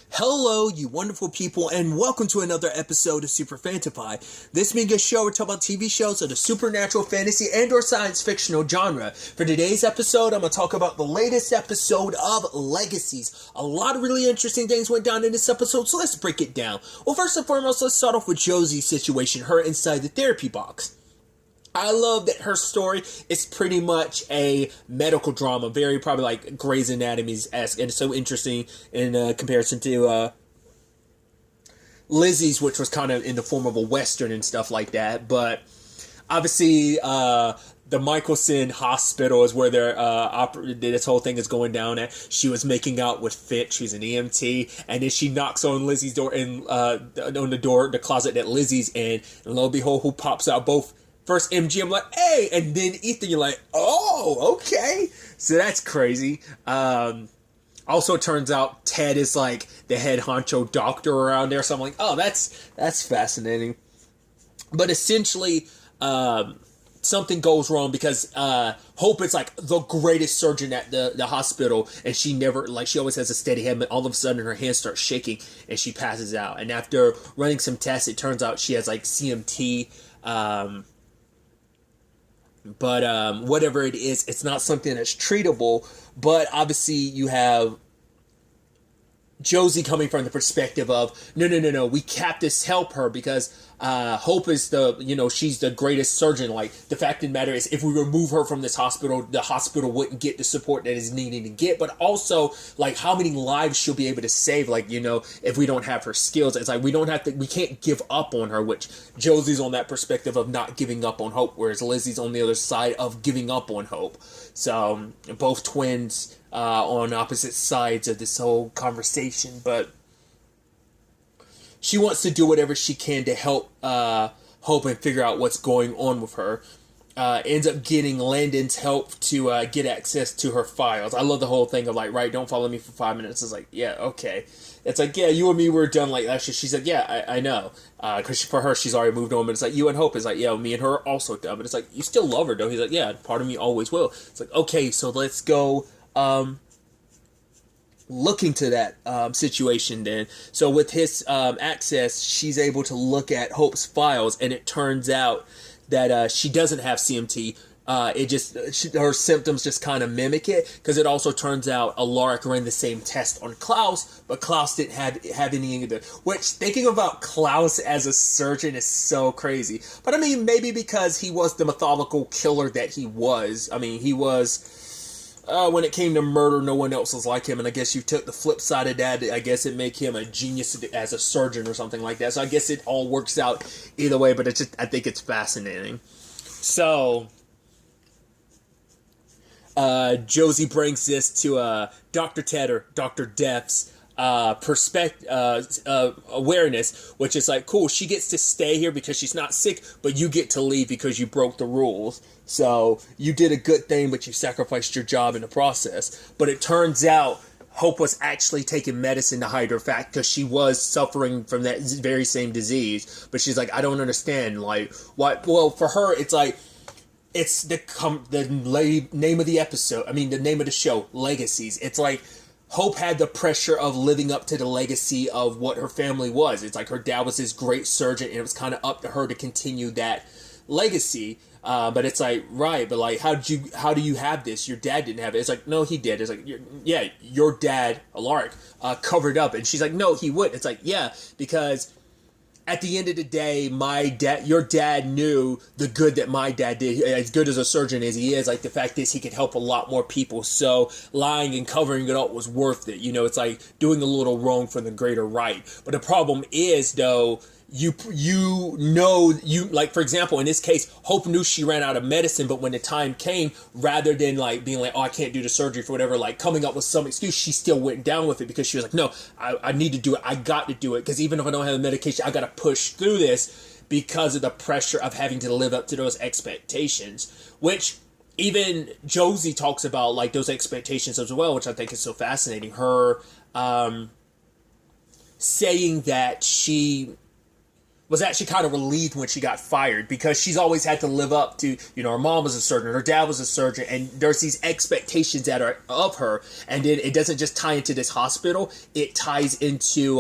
Hello, you wonderful people, and welcome to another episode of Super-Fanta-Fi. This being a show, we're talking about TV shows of the supernatural, fantasy, and or science fictional genre. For today's episode, I'm going to talk about the latest episode of Legacies. A lot of really interesting things went down in this episode, so let's break it down. Well, first and foremost, let's start off with Josie's situation, her inside the therapy box. I love that her story is pretty much a medical drama, very probably like Grey's Anatomy's-esque, and so interesting in comparison to Lizzie's, which was kind of in the form of a Western and stuff like that. But obviously, the Michelson Hospital is where this whole thing is going down at. She was making out with Fitch, who's an EMT, and then she knocks on Lizzie's door, on the closet that Lizzie's in, and lo and behold, who pops out? Both first MG, I'm like, hey, and then Ethan, you're like, oh, okay. So that's crazy. Also, it turns out Ted is like the head honcho doctor around there. So I'm like, oh, that's fascinating. But essentially, something goes wrong because Hope is like the greatest surgeon at the hospital, and she always has a steady hand, but all of a sudden her hands start shaking and she passes out. And after running some tests, it turns out she has like CMT. But whatever it is, it's not something that's treatable. But obviously you have Josie coming from the perspective of, no, we have to help her because Hope is she's the greatest surgeon. Like, the fact of the matter is, if we remove her from this hospital, the hospital wouldn't get the support that is needed to get. But also, like, how many lives she'll be able to save, like, if we don't have her skills. It's like, we can't give up on her, which Josie's on that perspective of not giving up on Hope, whereas Lizzie's on the other side of giving up on Hope. So, both twins on opposite sides of this whole conversation, but she wants to do whatever she can to help Hope and figure out what's going on with her. Ends up getting Landon's help to get access to her files. I love the whole thing of like, right, don't follow me for 5 minutes. It's like, yeah, okay. It's like, yeah, you and me were done like last year. She's like, yeah, I know. Because for her, she's already moved on. But it's like, you and Hope is like, yeah, me and her are also done. But it's like, you still love her, though. He's like, yeah, part of me always will. It's like, okay, so let's go look into that situation then. So with his access, she's able to look at Hope's files, and it turns out that she doesn't have CMT. Her symptoms just kind of mimic it, because it also turns out Alaric ran the same test on Klaus, but Klaus didn't have any of it. Which, thinking about Klaus as a surgeon is so crazy. But I mean, maybe because he was the methodical killer that he was. I mean, he was... when it came to murder, no one else was like him, and I guess you took the flip side of that. I guess it made him a genius as a surgeon or something like that. So I guess it all works out either way, but I think it's fascinating. So Josie brings this to Dr. Ted, or Dr. Def's awareness, which is like, cool, she gets to stay here because she's not sick, but you get to leave because you broke the rules. So you did a good thing, but you sacrificed your job in the process. But it turns out Hope was actually taking medicine to hide her fact, because she was suffering from that very same disease. But she's like, I don't understand. Like, what? Well, for her, it's like, it's the name of the episode. I mean, the name of the show, Legacies. It's like, Hope had the pressure of living up to the legacy of what her family was. It's like her dad was this great surgeon, and it was kind of up to her to continue that legacy. But it's like, right, but like, how do you have this? Your dad didn't have it. It's like, no, he did. It's like, yeah, your dad, Alaric, covered up. And she's like, no, he wouldn't. It's like, yeah, because at the end of the day, your dad knew the good that my dad did. As good as a surgeon as he is, like, the fact is he could help a lot more people. So lying and covering it up was worth it. It's like doing a little wrong for the greater right. But the problem is, though, like, for example, in this case, Hope knew she ran out of medicine, but when the time came, rather than like being like, oh, I can't do the surgery for whatever, like coming up with some excuse, she still went down with it, because she was like, no, I need to do it. I got to do it, because even if I don't have the medication, I got to push through this because of the pressure of having to live up to those expectations, which even Josie talks about, like, those expectations as well, which I think is so fascinating. Her saying that she was actually kind of relieved when she got fired, because she's always had to live up to, her mom was a surgeon, her dad was a surgeon, and there's these expectations that are of her, and then it doesn't just tie into this hospital, it ties into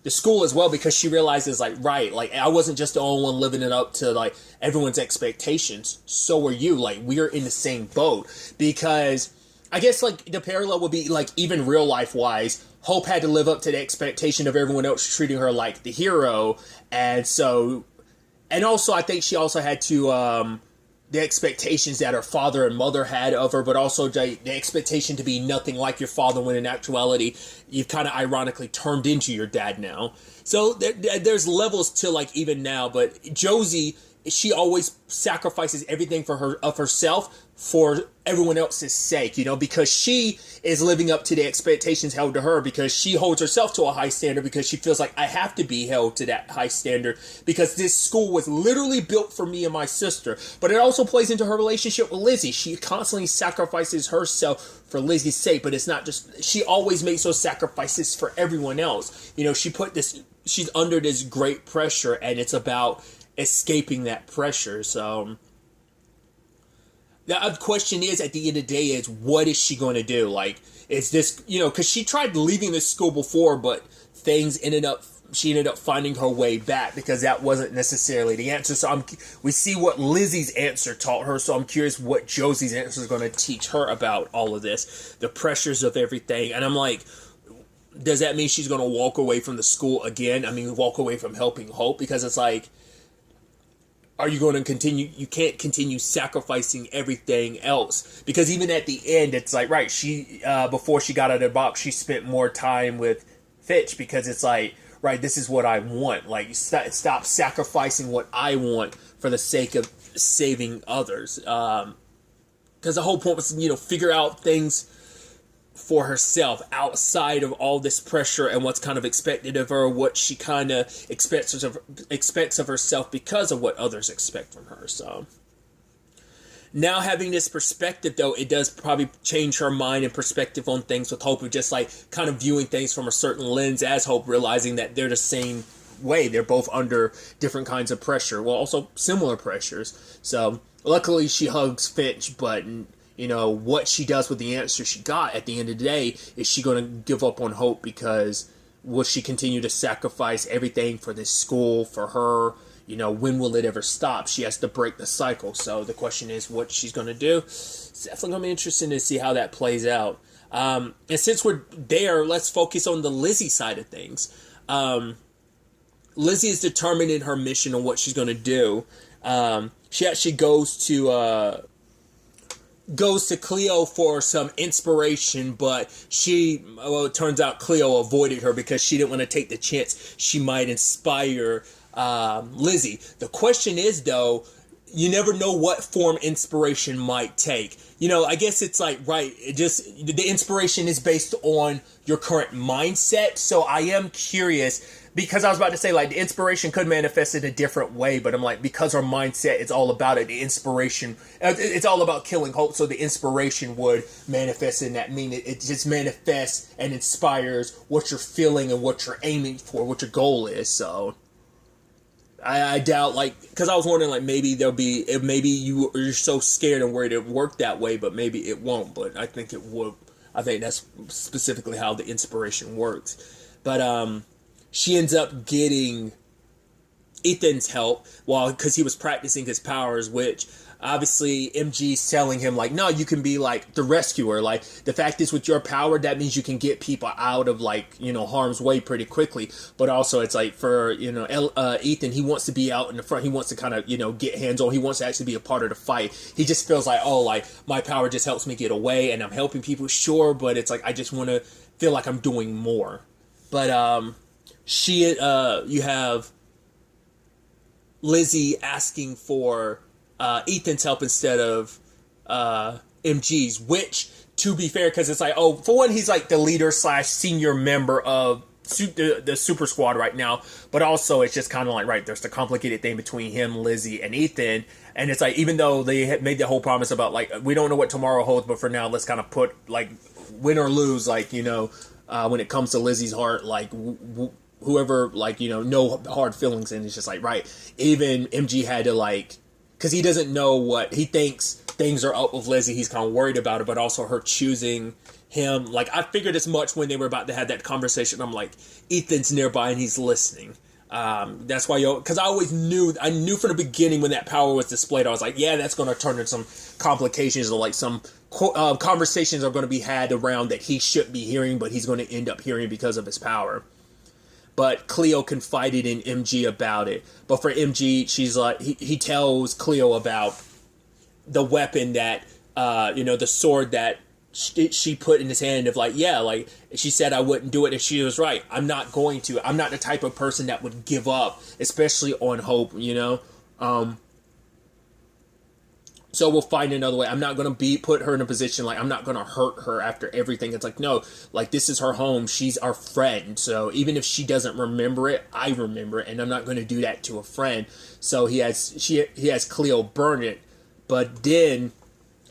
the school as well, because she realizes, like, right, like, I wasn't just the only one living it up to, like, everyone's expectations, so are you, like, we are in the same boat, because I guess, like, the parallel would be, like, even real life wise, Hope had to live up to the expectation of everyone else treating her like the hero, and so, and also I think she also had to, the expectations that her father and mother had of her, but also the expectation to be nothing like your father, when in actuality, you've kind of ironically turned into your dad now. So there's levels to, like, even now, but Josie, she always sacrifices everything of herself for everyone else's sake, because she is living up to the expectations held to her, because she holds herself to a high standard, because she feels like I have to be held to that high standard, because this school was literally built for me and my sister. But it also plays into her relationship with Lizzie. She constantly sacrifices herself for Lizzie's sake, but it's not just, she always makes those sacrifices for everyone else. She's under this great pressure, and it's about escaping that pressure. So the question is, at the end of the day, is what is she going to do? Like, is this, because she tried leaving this school before, but she ended up finding her way back, because that wasn't necessarily the answer. So we see what Lizzie's answer taught her, so I'm curious what Josie's answer is going to teach her about all of this, the pressures of everything. And I'm like, does that mean she's going to walk away from the school again? I mean, walk away from helping Hope? Because it's like, are you going to continue? You can't continue sacrificing everything else, because even at the end, it's like, right, she before she got out of the box, she spent more time with Fitch, because it's like, right, this is what I want. Like, stop sacrificing what I want for the sake of saving others. Because the whole point was, figure out things for herself outside of all this pressure and what's kind of expected of her, what she kind of expects of herself because of what others expect from her. So now, having this perspective, though, it does probably change her mind and perspective on things, with Hope of just, like, kind of viewing things from a certain lens as Hope, realizing that they're the same way. They're both under different kinds of pressure, well, also similar pressures. So luckily she hugs Fitch, but what she does with the answer she got at the end of the day, is she going to give up on Hope, because will she continue to sacrifice everything for this school, for her? When will it ever stop? She has to break the cycle. So the question is what she's going to do. It's definitely going to be interesting to see how that plays out. And since we're there, let's focus on the Lizzie side of things. Lizzie is determined in her mission on what she's going to do. She actually goes to Cleo for some inspiration, but it turns out Cleo avoided her because she didn't want to take the chance she might inspire Lizzie. The question is, though, you never know what form inspiration might take. I guess it's like, right, the inspiration is based on your current mindset. So I am curious, because I was about to say, like, the inspiration could manifest in a different way, but I'm like, because our mindset is all about it, the inspiration, it's all about killing Hope, so the inspiration would manifest in that. Meaning it just manifests and inspires what you're feeling and what you're aiming for, what your goal is. So I doubt, like, because I was wondering, like, maybe you're so scared and worried it would work that way, but maybe it won't. But I think it would. I think that's specifically how the inspiration works. But she ends up getting Ethan's help because he was practicing his powers, which obviously MG's telling him, like, no, you can be, like, the rescuer. Like, the fact is, with your power, that means you can get people out of, like, harm's way pretty quickly. But also, it's like, for, Ethan, he wants to be out in the front. He wants to kind of, get hands-on. He wants to actually be a part of the fight. He just feels like, oh, like, my power just helps me get away, and I'm helping people, sure, but it's like, I just want to feel like I'm doing more. But, you have Lizzie asking for Ethan's help instead of MG's, which, to be fair, because it's like, oh, for one, he's like the leader / senior member of the super squad right now, but also it's just kind of like, right, there's the complicated thing between him, Lizzie, and Ethan, and it's like, even though they had made the whole promise about, like, we don't know what tomorrow holds, but for now, let's kind of put, like, win or lose, like, when it comes to Lizzie's heart, like, whoever, like, you know, no hard feelings. And it's just like, right. Even MG had to, like, because he doesn't know what he thinks things are up with Lizzie. He's kind of worried about it, but also her choosing him. Like, I figured as much when they were about to have that conversation. I'm like, Ethan's nearby and he's listening. That's why, because I knew from the beginning when that power was displayed, I was like, yeah, that's going to turn into some complications, or like some conversations are going to be had around that he shouldn't be hearing, but he's going to end up hearing because of his power. But Cleo confided in MG about it. But for MG, she's like, he tells Cleo about the weapon that, the sword that she put in his hand, of like, yeah, like, she said I wouldn't do it, and she was right. I'm not going to. I'm not the type of person that would give up, especially on hope, you know? So we'll find another way. I'm not going to put her in a position, like, I'm not going to hurt her after everything. It's like, no, like, this is her home. She's our friend. So even if she doesn't remember it, I remember it, and I'm not going to do that to a friend. So he has Cleo burn it, but then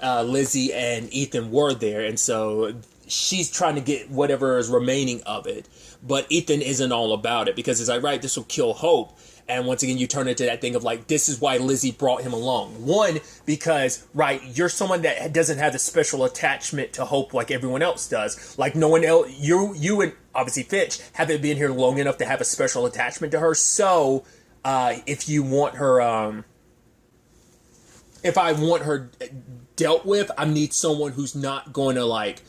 Lizzie and Ethan were there, and so she's trying to get whatever is remaining of it. But Ethan isn't all about it, because it's like, right, this will kill Hope. And once again, you turn into that thing of like, this is why Lizzie brought him along. One, because, right, you're someone that doesn't have the special attachment to Hope like everyone else does. Like, no one else, you and obviously Fitch haven't been here long enough to have a special attachment to her. So, if you want her, if I want her dealt with, I need someone who's not going to, like,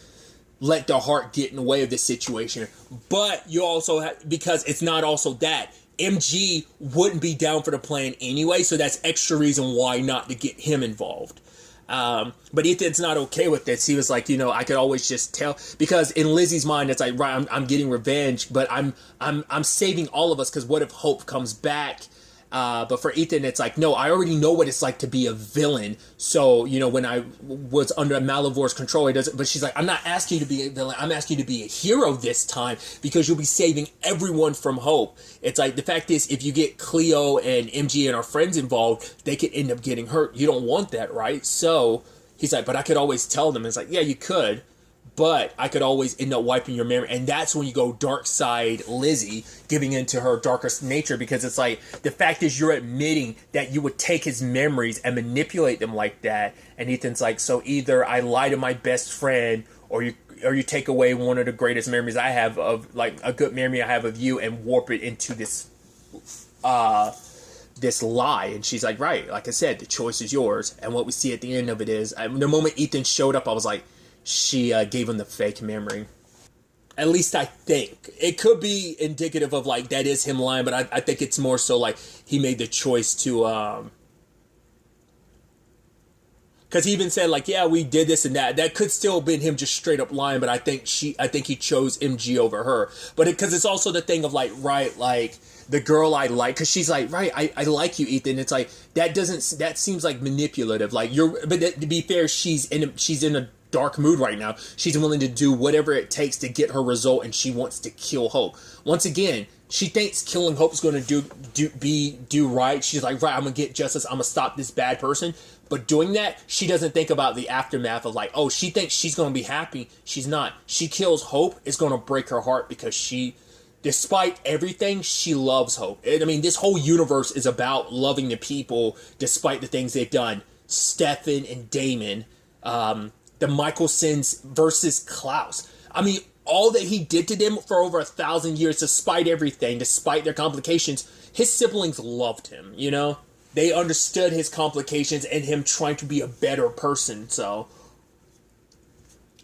let their heart get in the way of this situation. But you also have, because it's not also that, MG wouldn't be down for the plan anyway, so that's extra reason why not to get him involved. But Ethan's not okay with this. He was like, I could always just tell, because in Lizzie's mind, it's like, right, I'm getting revenge, but I'm saving all of us, because what if Hope comes back? But for Ethan, it's like, no, I already know what it's like to be a villain. So, when I was under Malivor's control, it doesn't. But she's like, I'm not asking you to be a villain. I'm asking you to be a hero this time, because you'll be saving everyone from Hope. It's like, the fact is, if you get Cleo and MG and our friends involved, they could end up getting hurt. You don't want that, right? So he's like, but I could always tell them. It's like, yeah, you could. But I could always end up wiping your memory. And that's when you go dark side Lizzie, giving into her darkest nature. Because it's like, the fact is, you're admitting that you would take his memories and manipulate them like that. And Ethan's like, so either I lie to my best friend, or you take away one of the greatest memories I have of, like, a good memory I have of you, and warp it into this lie. And she's like, right, like I said, the choice is yours. And what we see at the end of it is, the moment Ethan showed up, I was like, she gave him the fake memory. At least I think. It could be indicative of, like, that is him lying, but I think it's more so like he made the choice to, because he even said, like, yeah, we did this and that. That could still have been him just straight up lying, but I think he chose MG over her. But because it's also the thing of, like, right, like, the girl I like, because she's like, right, I like you, Ethan. It's like, that seems like manipulative. Like, but to be fair, she's in a dark mood right now. She's willing to do whatever it takes to get her result, and she wants to kill Hope. Once again, she thinks killing Hope's going to do right. She's like, right, I'm going to get justice. I'm going to stop this bad person. But doing that, she doesn't think about the aftermath of, like, oh, she thinks she's going to be happy. She's not. She kills Hope. It's going to break her heart, because despite everything, she loves Hope. I mean, this whole universe is about loving the people despite the things they've done. Stefan and Damon, the Michelsons versus Klaus. I mean, all that he did to them for over 1,000 years, despite everything, despite their complications, his siblings loved him, They understood his complications and him trying to be a better person, so.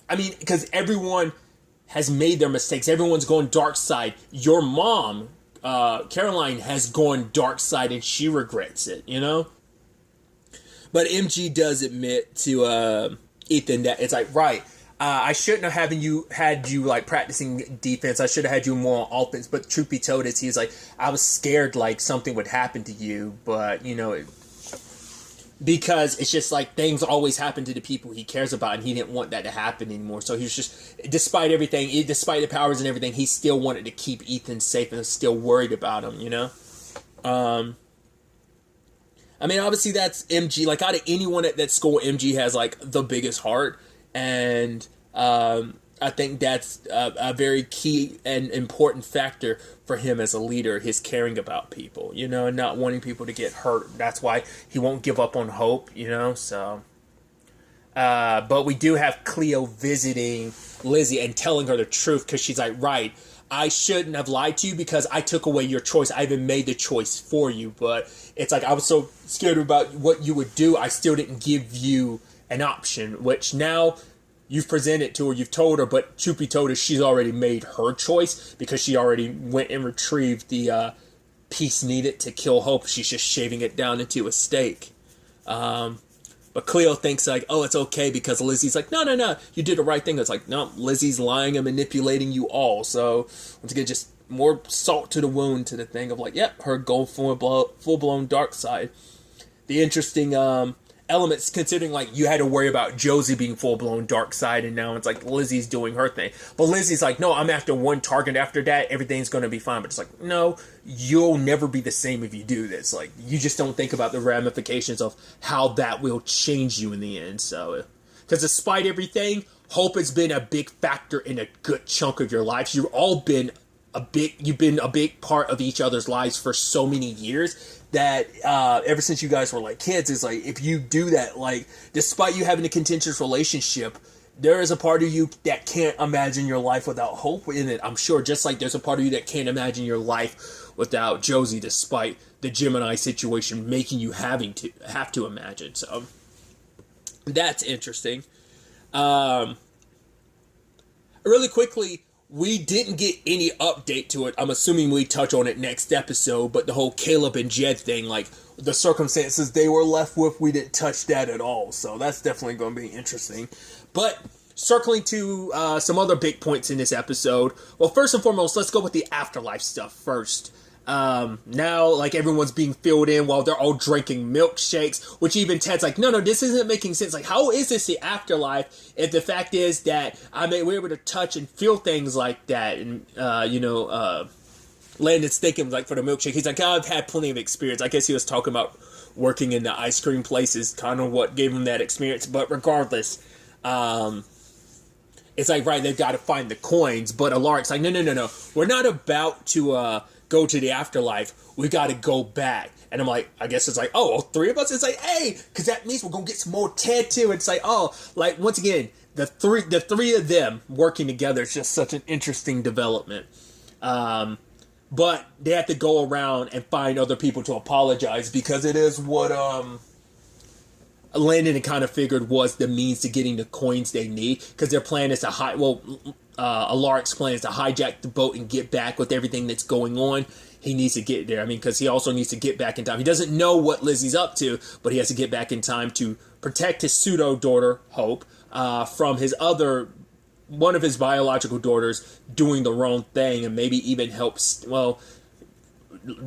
I mean, because everyone has made their mistakes. Everyone's going dark side. Your mom, Caroline, has gone dark side, and she regrets it, But MG does admit to Ethan that it's like, right, I shouldn't have had you like practicing defense. I should have had you more on offense. But truth be told, he's like, I was scared like something would happen to you, but because it's just like things always happen to the people he cares about, and he didn't want that to happen anymore. So he was just, despite everything, despite the powers and everything, he still wanted to keep Ethan safe and was still worried about him, I mean, obviously that's MG. Like, out of anyone at that school, MG has, like, the biggest heart. And I think that's a very key and important factor for him as a leader, his caring about people, you know, and not wanting people to get hurt. That's why he won't give up on hope, you know, so. But we do have Cleo visiting Lizzie and telling her the truth because she's like, right, I shouldn't have lied to you because I took away your choice. I even made the choice for you. But it's like I was so scared about what you would do, I still didn't give you an option, which now you've presented to her, you've told her, but truth be told, she's already made her choice because she already went and retrieved the piece needed to kill Hope. She's just shaving it down into a steak. But Cleo thinks like, oh, it's okay because Lizzie's like, no, you did the right thing. It's like, no, Lizzie's lying and manipulating you all. So once again, just more salt to the wound to the thing of like, yep, her going full-blown dark side. The interesting elements, considering like you had to worry about Josie being full-blown dark side, and now it's like Lizzie's doing her thing. But Lizzie's like, no, I'm after one target. After that, everything's going to be fine. But it's like, no, you'll never be the same if you do this. Like, you just don't think about the ramifications of how that will change you in the end. So, because despite everything, Hope has been a big factor in a good chunk of your lives. You've been a big part of each other's lives for so many years that ever since you guys were like kids, it's like, if you do that, like, despite you having a contentious relationship, there is a part of you that can't imagine your life without Hope in it, I'm sure. Just like there's a part of you that can't imagine your life without Josie, despite the Gemini situation making you have to imagine. So that's interesting. Really quickly, we didn't get any update to it. I'm assuming we touch on it next episode, but the whole Caleb and Jed thing, like the circumstances they were left with, we didn't touch that at all. So that's definitely going to be interesting. But circling to some other big points in this episode. Well, first and foremost, let's go with the afterlife stuff first. Now, like, everyone's being filled in while they're all drinking milkshakes, which even Ted's like, no, this isn't making sense. Like, how is this the afterlife if the fact is that we're able to touch and feel things like that? And, Landon's thinking, like, for the milkshake, he's like, I've had plenty of experience. I guess he was talking about working in the ice cream places, kind of what gave him that experience. But regardless, it's like, right, they've got to find the coins. But Alaric's like, no. We're not about to, go to the afterlife. We got to go back. And I'm like, I guess it's like, oh, all three of us? It's like, hey, because that means we're going to get some more Ted too. It's like, oh, like, once again, the three of them working together is just such an interesting development. But they have to go around and find other people to apologize because it is what Landon kind of figured was the means to getting the coins they need, because their plan is to Alaric's plan is to hijack the boat and get back with everything that's going on. He needs to get there. I mean, because he also needs to get back in time. He doesn't know what Lizzie's up to, but he has to get back in time to protect his pseudo-daughter, Hope, from one of his biological daughters doing the wrong thing, and maybe even help,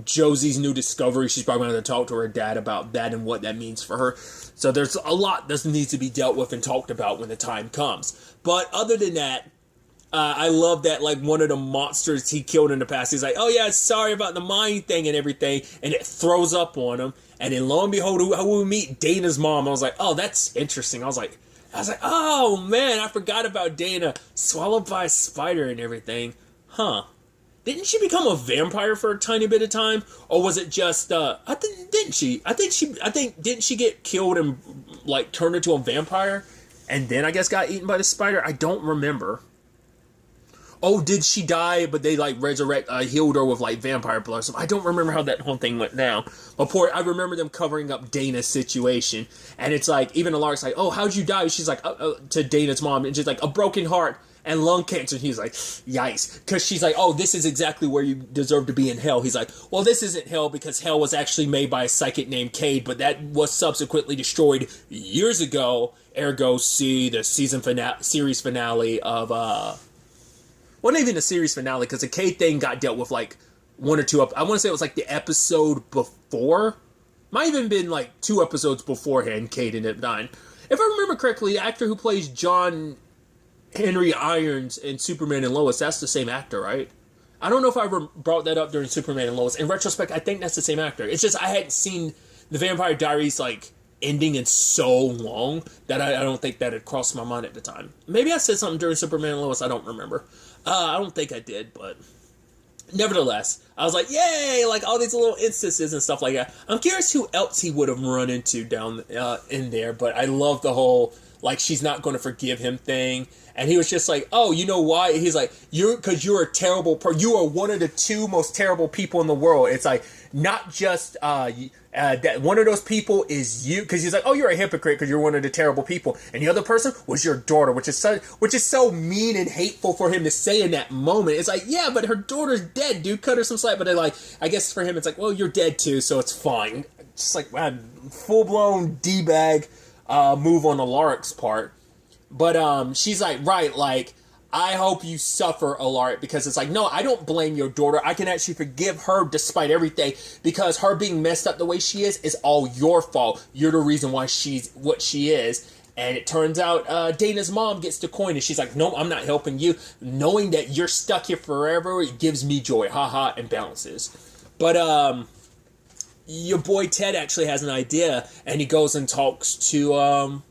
Josie's new discovery. She's probably going to talk to her dad about that and what that means for her. So there's a lot that needs to be dealt with and talked about when the time comes. But other than that, I love that, like, one of the monsters he killed in the past, he's like, oh yeah, sorry about the mind thing and everything, and it throws up on him, and then lo and behold, who we meet? Dana's mom. I was like, oh, that's interesting. I was like, oh man, I forgot about Dana, swallowed by a spider and everything. Huh. Didn't she become a vampire for a tiny bit of time? Or was it just, didn't she get killed and, like, turned into a vampire? And then, I guess, got eaten by the spider? I don't remember. Oh, did she die, but they, like, healed her with, like, vampire blood? So I don't remember how that whole thing went down. But I remember them covering up Dana's situation. And it's like, even Alaric's like, oh, how'd you die? She's like, to Dana's mom, and she's like, a broken heart and lung cancer. And he's like, yikes. Because she's like, oh, this is exactly where you deserve to be in hell. He's like, well, this isn't hell because hell was actually made by a psychic named Cade, but that was subsequently destroyed years ago. Ergo, see the series finale of, well, not even the series finale, because the Cade thing got dealt with, like, one or two I want to say it was, like, the episode before. Might even been, like, 2 episodes beforehand, Cade ended up dying. If I remember correctly, the actor who plays John Henry Irons in Superman and Lois, that's the same actor, right? I don't know if I ever brought that up during Superman and Lois. In retrospect, I think that's the same actor. It's just I hadn't seen the Vampire Diaries, like, ending in so long that I don't think that had crossed my mind at the time. Maybe I said something during Superman and Lois, I don't remember. I don't think I did, but nevertheless, I was like, yay, like all these little instances and stuff like that. I'm curious who else he would have run into down in there, but I love the whole, like, she's not going to forgive him thing. And he was just like, oh, you know why? He's like, because you're a terrible person. You are one of the two most terrible people in the world. It's like, not just that one of those people is you, because he's like, oh, you're a hypocrite because you're one of the terrible people, and the other person was your daughter, which is so mean and hateful for him to say in that moment. It's like, yeah, but her daughter's dead, dude. Cut her some slack. But they're like, I guess for him, it's like, well, you're dead too, so it's fine. Just like, wow, full blown d-bag move on Alaric's part. But she's like, right, like, I hope you suffer, Alaric, because it's like, no, I don't blame your daughter. I can actually forgive her despite everything, because her being messed up the way she is all your fault. You're the reason why she's what she is. And it turns out Dana's mom gets the coin, and she's like, no, I'm not helping you. Knowing that you're stuck here forever, it gives me joy. Haha, and bounces. But your boy Ted actually has an idea, and he goes and talks to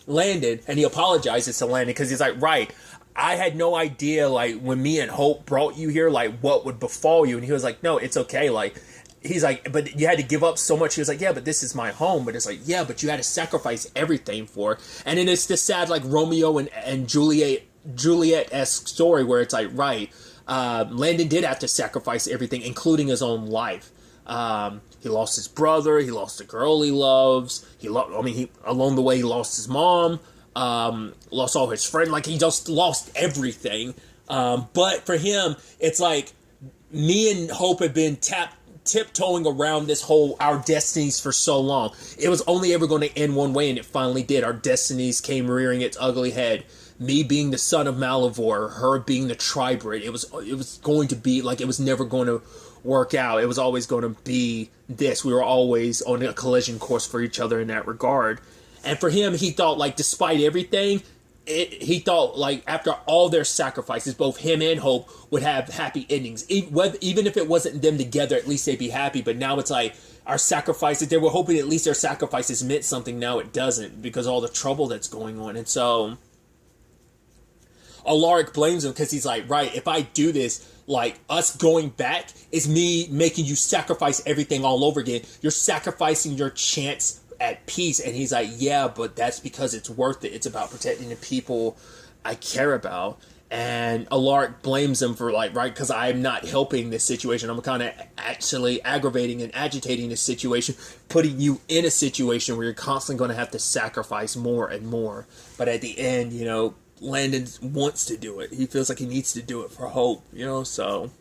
Landon, and he apologizes to Landon because he's like, right, I had no idea, like, when me and Hope brought you here, like, what would befall you. And he was like, no, it's okay. Like, he's like, but you had to give up so much. He was like, yeah, but this is my home. But it's like, yeah, but you had to sacrifice everything for it. And then it's this sad, like, Romeo and Juliet-esque story where it's like, right, Landon did have to sacrifice everything, including his own life. He lost his brother. He lost the girl he loves. Along the way, he lost his mom. Lost all his friends. Like, he just lost everything. But for him, it's like, me and Hope have been tiptoeing around this whole, our destinies for so long. It was only ever going to end one way, and it finally did. Our destinies came rearing its ugly head. Me being the son of Malivore, her being the Tribrid. It was going to be, like, it was never going to work out. It was always going to be this. We were always on a collision course for each other in that regard. And for him, he thought, like, despite everything, he thought, like, after all their sacrifices, both him and Hope would have happy endings. Even if it wasn't them together, at least they'd be happy. But now it's like, our sacrifices, they were hoping at least their sacrifices meant something. Now it doesn't, because all the trouble that's going on. And so Alaric blames him because he's like, right, if I do this, like, us going back is me making you sacrifice everything all over again. You're sacrificing your chance at peace. And he's like, yeah, but that's because it's worth it. It's about protecting the people I care about. And Alaric blames him for, like, right, because I'm not helping this situation. I'm kind of actually aggravating and agitating this situation, putting you in a situation where you're constantly going to have to sacrifice more and more. But at the end, you know, Landon wants to do it. He feels like he needs to do it for Hope, you know, so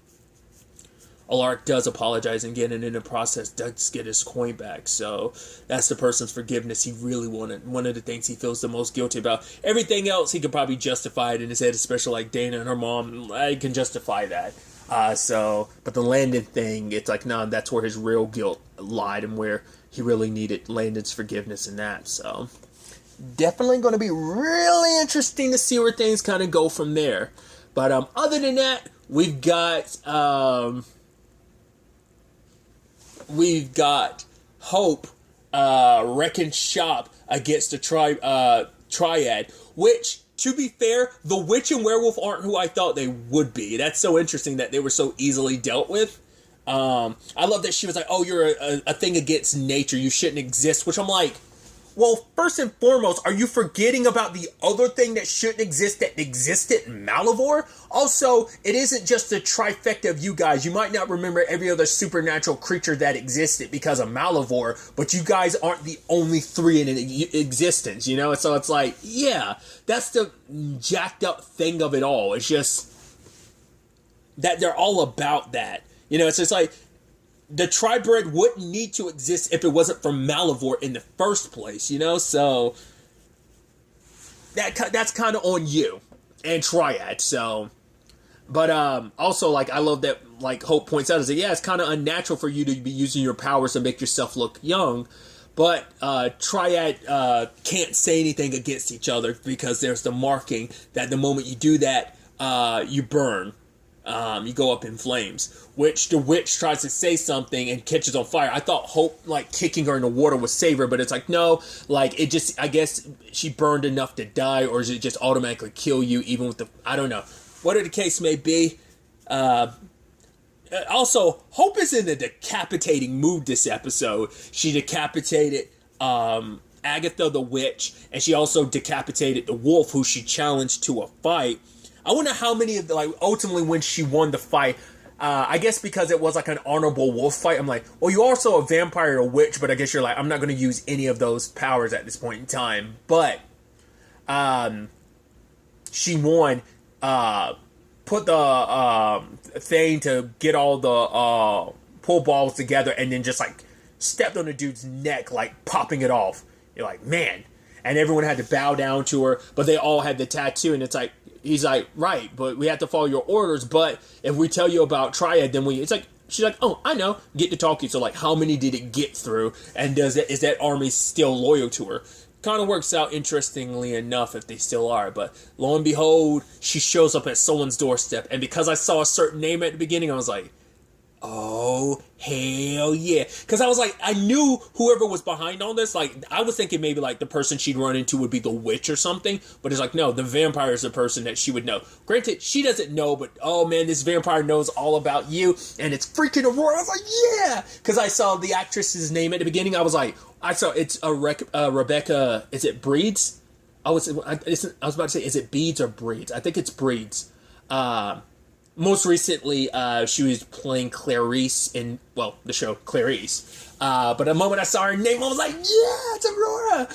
Alaric does apologize again, and in the process does get his coin back. So that's the person's forgiveness he really wanted. One of the things he feels the most guilty about. Everything else he could probably justify it in his head, especially like Dana and her mom. I can justify that. But the Landon thing, it's like, no, that's where his real guilt lied, and where he really needed Landon's forgiveness in that. So definitely going to be really interesting to see where things kind of go from there. But other than that, we've got Hope wrecking shop against the Triad, which, to be fair, the witch and werewolf aren't who I thought they would be. That's so interesting that they were so easily dealt with. I love that she was like, oh, you're a thing against nature. You shouldn't exist, which I'm like, well, first and foremost, are you forgetting about the other thing that shouldn't exist that existed in Malivore? Also, it isn't just the trifecta of you guys. You might not remember every other supernatural creature that existed because of Malivore, but you guys aren't the only three in existence, you know? So it's like, yeah, that's the jacked up thing of it all. It's just that they're all about that. You know, it's just like, the Tribrid wouldn't need to exist if it wasn't for Malivore in the first place, you know? So that's kind of on you and Triad. So, but also, like, I love that, like, Hope points out, is that, yeah, it's kind of unnatural for you to be using your powers to make yourself look young, but Triad can't say anything against each other because there's the marking that the moment you do that, you burn. you go up in flames. Which the witch tries to say something and catches on fire. I thought Hope, like, kicking her in the water would save her, but it's like, no, like, it just, I guess she burned enough to die, or is it just automatically kill you even with the, I don't know. Whatever the case may be. Also, Hope is in a decapitating mood this episode. She decapitated Agatha the witch, and she also decapitated the wolf who she challenged to a fight. I wonder how many of the, like, ultimately when she won the fight, I guess because it was like an honorable wolf fight, I'm like, well, you're also a vampire or a witch, but I guess you're like, I'm not going to use any of those powers at this point in time. But she won, put the thing to get all the pull balls together, and then just like stepped on the dude's neck, like popping it off. You're like, man. And everyone had to bow down to her, but they all had the tattoo, and it's like, he's like, right, but we have to follow your orders, but if we tell you about Triad, then it's like, she's like, oh, I know, get to talking. So, like, how many did it get through, and is that army still loyal to her? Kind of works out interestingly enough if they still are, but lo and behold, she shows up at someone's doorstep, and because I saw a certain name at the beginning, I was like, oh, hell yeah. Because I was like, I knew whoever was behind all this, like, I was thinking maybe, like, the person she'd run into would be the witch or something, but it's like, no, the vampire is the person that she would know. Granted, she doesn't know, but, oh, man, this vampire knows all about you, and it's freaking Aurora. I was like, yeah! Because I saw the actress's name at the beginning, I was like, it's Rebecca, is it Breeds? I was about to say, is it Beads or Breeds? I think it's Breeds. Most recently, she was playing Clarice in, well, the show Clarice. But the moment I saw her name, I was like, yeah, it's Aurora!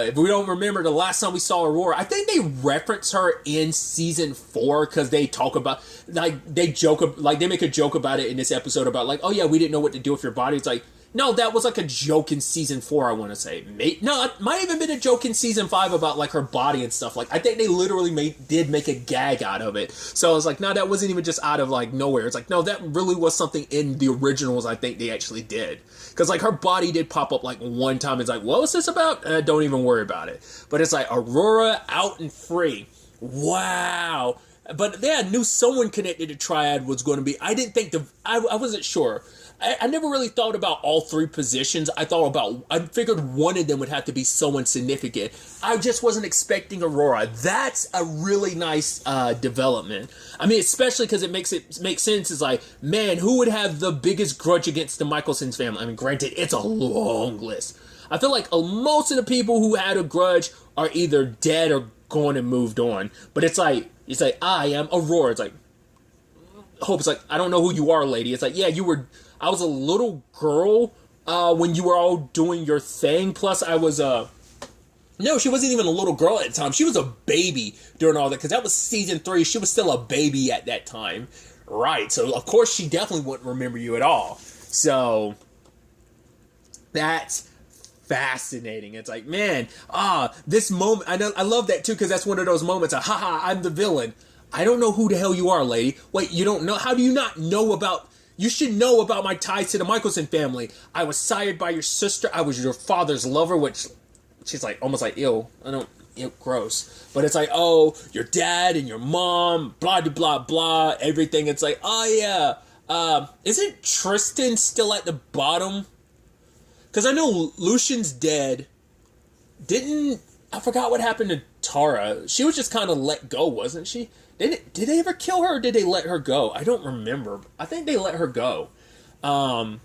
If we don't remember the last time we saw Aurora, I think they reference her in season 4, because they talk about, like, they make a joke about it in this episode about, like, oh yeah, we didn't know what to do with your body. It's like, no, that was like a joke in season 4, I want to say. No, it might have even been a joke in season 5 about like her body and stuff. Like, I think they literally did make a gag out of it. So I was like, no, that wasn't even just out of like nowhere. It's like, no, that really was something in the originals I think they actually did. Because like her body did pop up like one time. It's like, what was this about? Don't even worry about it. But it's like Aurora out and free. Wow. But yeah, I knew someone connected to Triad was going to be. I didn't think I wasn't sure. I never really thought about all 3 positions. I figured one of them would have to be someone significant. I just wasn't expecting Aurora. That's a really nice development. I mean, especially because it makes sense. It's like, man, who would have the biggest grudge against the Michelson's family? I mean, granted, it's a long list. I feel like most of the people who had a grudge are either dead or gone and moved on. But it's like, I am Aurora. It's like, Hope. It's like, I don't know who you are, lady. It's like, yeah, I was a little girl when you were all doing your thing. Plus, I was no, she wasn't even a little girl at the time. She was a baby during all that, because that was season 3. She was still a baby at that time. Right. So, of course, she definitely wouldn't remember you at all. So, that's fascinating. It's like, man, this moment, I love that, too, because that's one of those moments of, haha, I'm the villain. I don't know who the hell you are, lady. Wait, you don't know? How do you not know about... You should know about my ties to the Michelson family. I was sired by your sister. I was your father's lover, which she's like, almost like, ew, gross. But it's like, oh, your dad and your mom, blah, blah, blah, blah, everything. It's like, oh, yeah. Isn't Tristan still at the bottom? Because I know Lucian's dead. I forgot what happened to Tara. She was just kind of let go, wasn't she? Did they ever kill her, or did they let her go? I don't remember. I think they let her go. Wasn't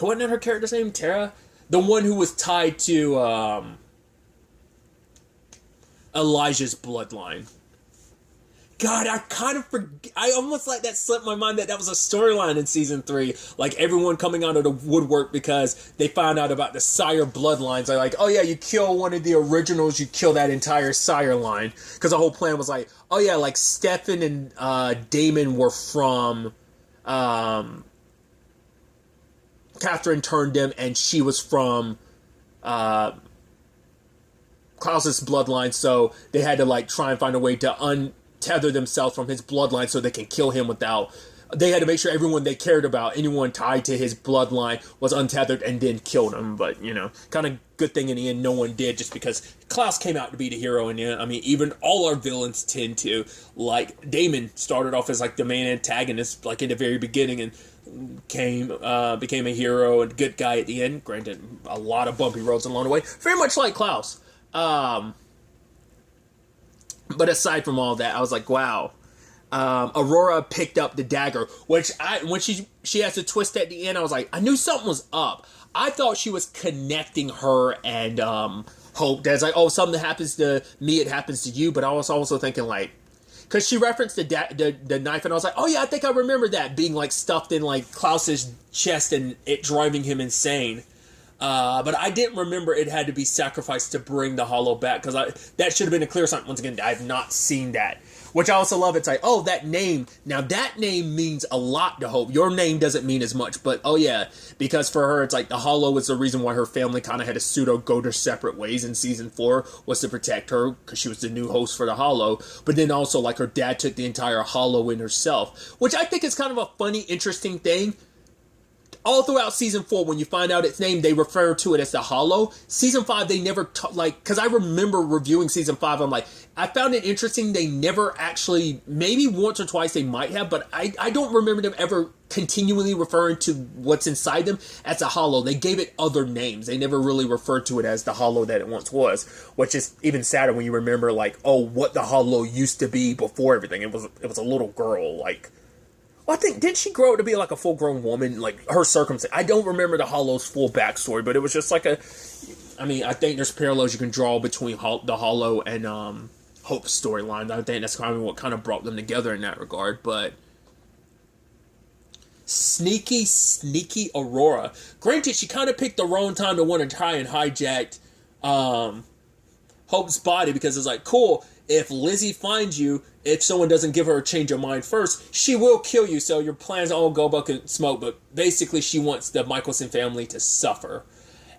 her character's name Tara? The one who was tied to Elijah's bloodline. God, I almost let that slip my mind that was a storyline in season 3. Like, everyone coming out of the woodwork because they found out about the sire bloodlines. They're like, oh yeah, you kill one of the originals, you kill that entire sire line. Because the whole plan was like, oh yeah, like Stefan and Damon were from... Catherine turned them, and she was from... Klaus's bloodline, so they had to like try and find a way to untether themselves from his bloodline so they can kill him without... They had to make sure everyone they cared about, anyone tied to his bloodline, was untethered and then killed him. But, kind of good thing in the end no one did, just because Klaus came out to be the hero in the end. I mean, even all our villains tend to. Like, Damon started off as, like, the main antagonist, like, in the very beginning, and became a hero and good guy at the end. Granted, a lot of bumpy roads along the way. Very much like Klaus. But aside from all that, I was like, wow. Aurora picked up the dagger, which when she has a twist at the end, I was like, I knew something was up. I thought she was connecting her and Hope. That's like, oh, something that happens to me, it happens to you. But I was also thinking, like, because she referenced the knife, and I was like, oh yeah, I think I remember that being like stuffed in like Klaus's chest and it driving him insane. But I didn't remember it had to be sacrificed to bring the hollow back, because that should have been a clear sign. Once again, I have not seen that. Which I also love. It's like, oh, that name. Now, that name means a lot to Hope. Your name doesn't mean as much. But, oh, yeah. Because for her, it's like the Hollow is the reason why her family kind of had to pseudo go their separate ways in Season 4. Was to protect her, because she was the new host for the Hollow. But then also, like, her dad took the entire Hollow in herself. Which I think is kind of a funny, interesting thing. All throughout Season 4, when you find out its name, they refer to it as the Hollow. Season 5, they never, because I remember reviewing Season 5, I'm like, I found it interesting they never actually, maybe once or twice they might have, but I don't remember them ever continually referring to what's inside them as a Hollow. They gave it other names. They never really referred to it as the Hollow that it once was, which is even sadder when you remember, like, oh, what the Hollow used to be before everything. It was a little girl, like, I think, did she grow up to be like a full-grown woman? Like, her circumstance. I don't remember the Hollow's full backstory, but it was just like I mean, I think there's parallels you can draw between the Hollow and Hope's storyline. I think that's kind of what kind of brought them together in that regard, but sneaky Aurora. Granted, she kind of picked the wrong time to want to try and hijack Hope's body, because it's like, cool, if Lizzie finds you, if someone doesn't give her a change of mind first, she will kill you, so your plans all go buck and smoke. But basically, she wants the Michelson family to suffer.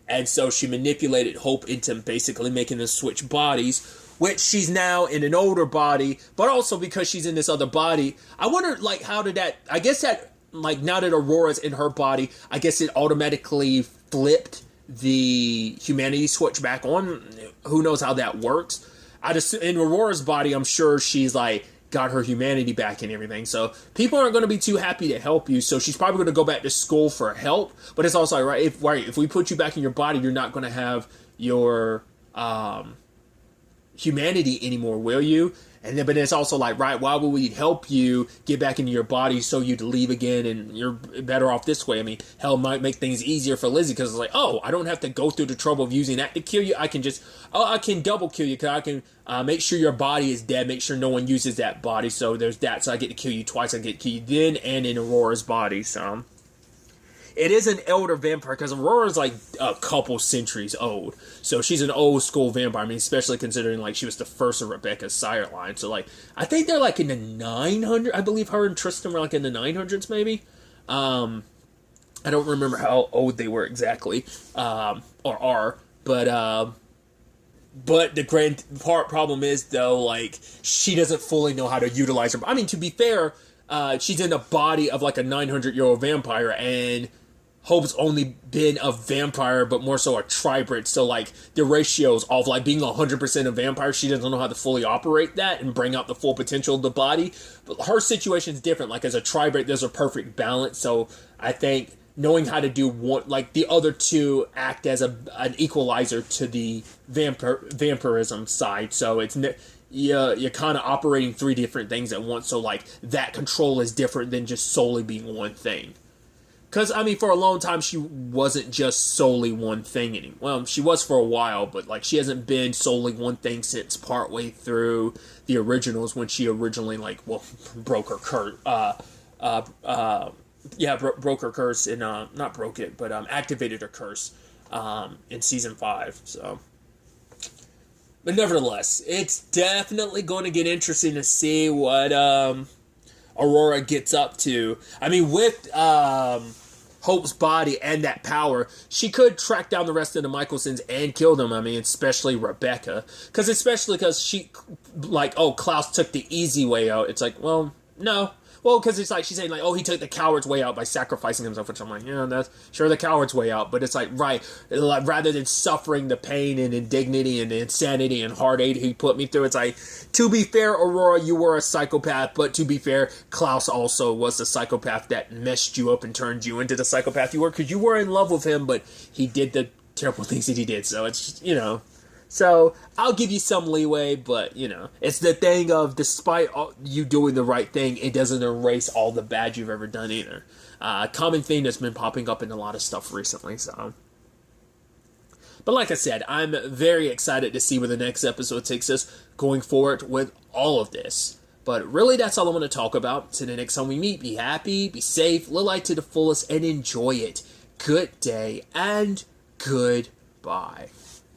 And so she manipulated Hope into basically making them switch bodies, which she's now in an older body, but also because she's in this other body. I wonder, like, how did that, I guess that, like, now that Aurora's in her body, I guess it automatically flipped the humanity switch back on. Who knows how that works? In Aurora's body, I'm sure she's, like, got her humanity back and everything. So people aren't going to be too happy to help you. So she's probably going to go back to school for help. But it's also like, if we put you back in your body, you're not going to have your humanity anymore, will you? And then, but it's also like, right, why would we help you get back into your body so you'd leave again and you're better off this way? I mean, hell, might make things easier for Lizzie, because it's like, oh, I don't have to go through the trouble of using that to kill you. I can just, I can double kill you, because I can make sure your body is dead, make sure no one uses that body. So there's that. So I get to kill you twice. I get to kill you then and in Aurora's body. So it is an elder vampire, because Aurora's like a couple centuries old. So she's an old school vampire. I mean, especially considering like she was the first of Rebecca's sire line. So like, I think they're like in the 900. I believe her and Tristan were like in the 900s maybe. I don't remember how old they were exactly, or are. But the grand problem is, though, like, she doesn't fully know how to utilize her. I mean, to be fair, she's in the body of like a 900-year-old vampire, and Hope's only been a vampire, but more so a tribrid. So, like, the ratios of, like, being 100% a vampire, she doesn't know how to fully operate that and bring out the full potential of the body. But her situation's different. Like, as a tribrid, there's a perfect balance. So, I think knowing how to do one, like, the other two act as an equalizer to the vampirism side. So, it's you're kind of operating three different things at once. So, like, that control is different than just solely being one thing. Because, I mean, for a long time, she wasn't just solely one thing anymore. Well, she was for a while, but, like, she hasn't been solely one thing since partway through the originals, when she originally, like, well, broke her curse. Broke her curse and, not broke it, but, activated her curse, in Season 5, so. But nevertheless, it's definitely going to get interesting to see what, Aurora gets up to. I mean, with, Hope's body and that power, she could track down the rest of the Michelsons and kill them. I mean, especially Rebecca. Especially because she, like, oh, Klaus took the easy way out. It's like, well, no. Well, because it's like she's saying like, oh, he took the coward's way out by sacrificing himself, which I'm like, yeah, that's sure the coward's way out, but it's like, right, like, rather than suffering the pain and indignity and insanity and heartache he put me through, it's like, to be fair, Aurora, you were a psychopath, but to be fair, Klaus also was the psychopath that messed you up and turned you into the psychopath you were, because you were in love with him, but he did the terrible things that he did. So it's just, so I'll give you some leeway, but it's the thing of, despite you doing the right thing, it doesn't erase all the bad you've ever done either. Common theme that's been popping up in a lot of stuff recently. So, but like I said, I'm very excited to see where the next episode takes us going forward with all of this. But really, that's all I want to talk about. Till the next time we meet, be happy, be safe, live life to the fullest, and enjoy it. Good day and goodbye.